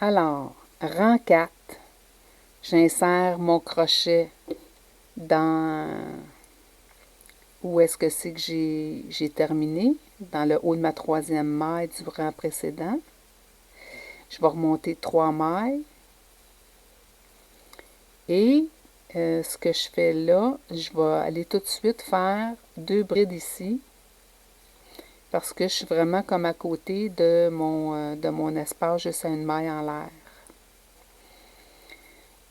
Alors, rang 4, j'insère mon crochet dans où est-ce que c'est que j'ai terminé, dans le haut de ma troisième maille du rang précédent. Je vais remonter 3 mailles. Et ce que je fais là, je vais aller tout de suite faire 2 brides ici, parce que je suis vraiment comme à côté de mon espace juste à une maille en l'air.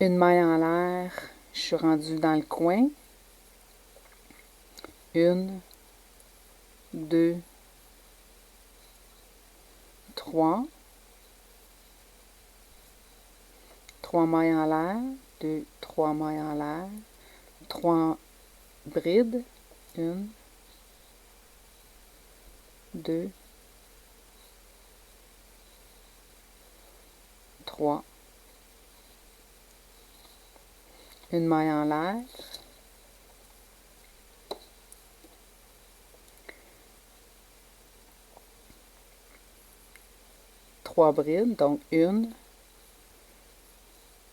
Une maille en l'air, je suis rendue dans le coin. 1, 2, 3. 3 mailles en l'air, 2, 3 mailles en l'air, 3 brides, 1, 2, 3. Une maille en l'air, 3 brides, donc 1,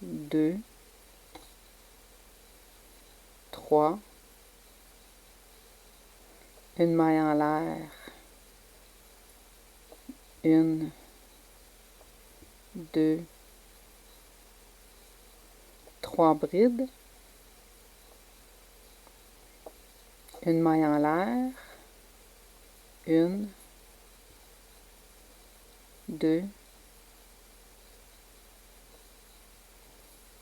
2, 3, une maille en l'air, 1, 2, 3 brides, une maille en l'air, 1, 2,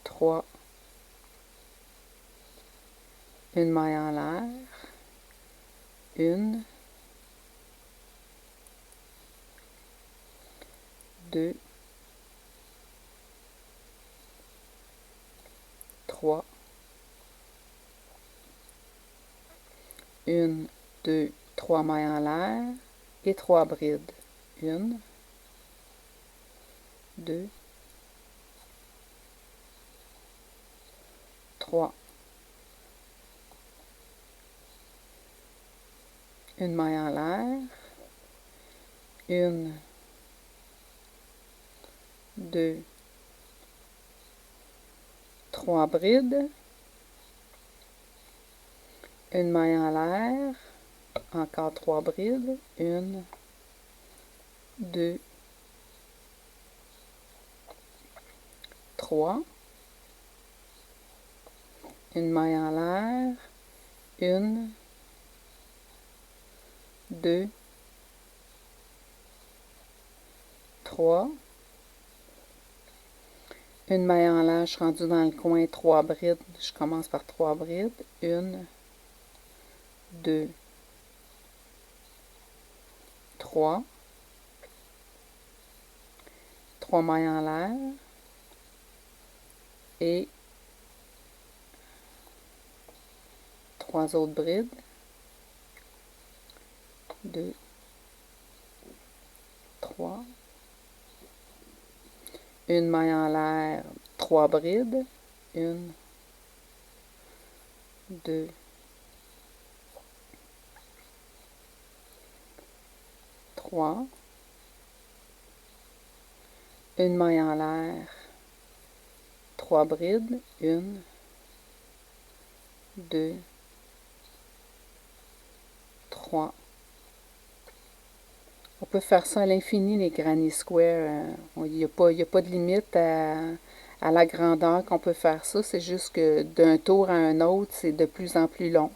3, une maille en l'air, 1, 2, 3, 1, 2, 3 mailles en l'air et 3 brides. 1, 2, 3. Une maille en l'air, 1, 2, 3 brides, une maille en l'air, encore 3 brides, 1, 2, 3, une maille en l'air, 1, 2, 3, une maille en l'air, je suis rendue dans le coin, 3 brides, je commence par 3 brides, 1, 2, 3, 3 mailles en l'air et 3 autres brides, 2, 3, une maille en l'air, 3 brides, 1, 2, 3, une maille en l'air, 3 brides, 1, 2, 3. On peut faire ça à l'infini, les granny square. Il n'y a pas de limite à la grandeur qu'on peut faire ça. C'est juste que d'un tour à un autre, c'est de plus en plus long.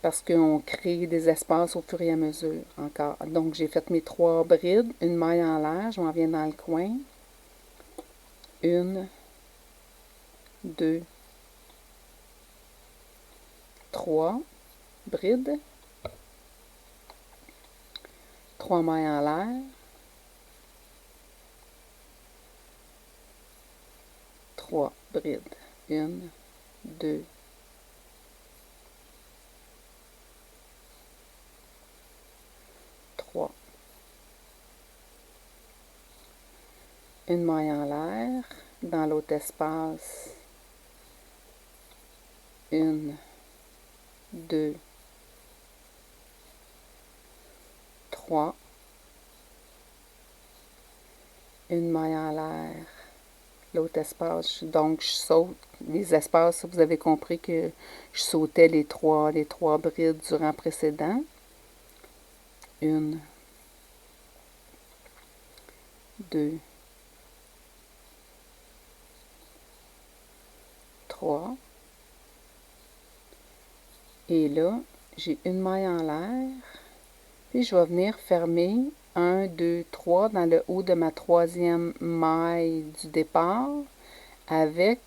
Parce qu'on crée des espaces au fur et à mesure encore. Donc, j'ai fait mes 3 brides, une maille en l'air, je m'en viens dans le coin. 1, 2, 3 brides, 3 mailles en l'air, 3 brides. 1, 2, 3. Une maille en l'air, dans l'autre espace, 1, 2, 3, une maille en l'air, l'autre espace. Donc, je saute les espaces. Vous avez compris que je sautais les trois brides du rang précédent. Une, deux, trois. Et là, j'ai une maille en l'air. Puis, je vais venir fermer 1, 2, 3 dans le haut de ma troisième maille du départ avec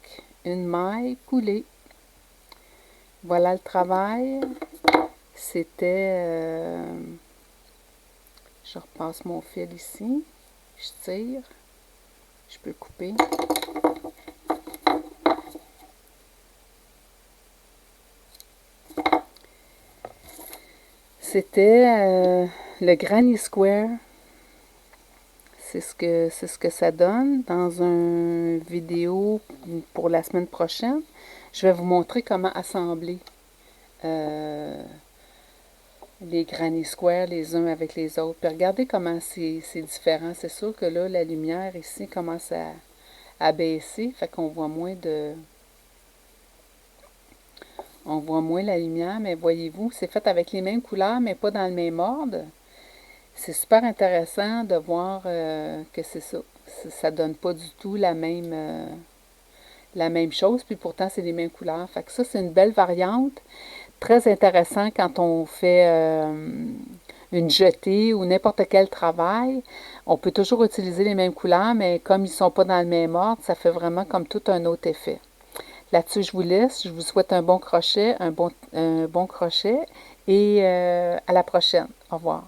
une maille coulée. Voilà le travail. C'était... je repasse mon fil ici. Je tire. Je peux couper. C'était le Granny Square. C'est ce que ça donne dans une vidéo pour la semaine prochaine. Je vais vous montrer comment assembler les Granny Square les uns avec les autres. Puis regardez comment c'est différent. C'est sûr que là, la lumière ici commence à baisser. Fait qu'on voit moins de... On voit moins la lumière, mais voyez-vous, c'est fait avec les mêmes couleurs, mais pas dans le même ordre. C'est super intéressant de voir que c'est ça. Ça donne pas du tout la même chose, puis pourtant c'est les mêmes couleurs. Fait que ça, c'est une belle variante. Très intéressant quand on fait une jetée ou n'importe quel travail. On peut toujours utiliser les mêmes couleurs, mais comme ils ne sont pas dans le même ordre, ça fait vraiment comme tout un autre effet. Là-dessus, je vous laisse. Je vous souhaite un bon crochet, un bon crochet et à la prochaine. Au revoir.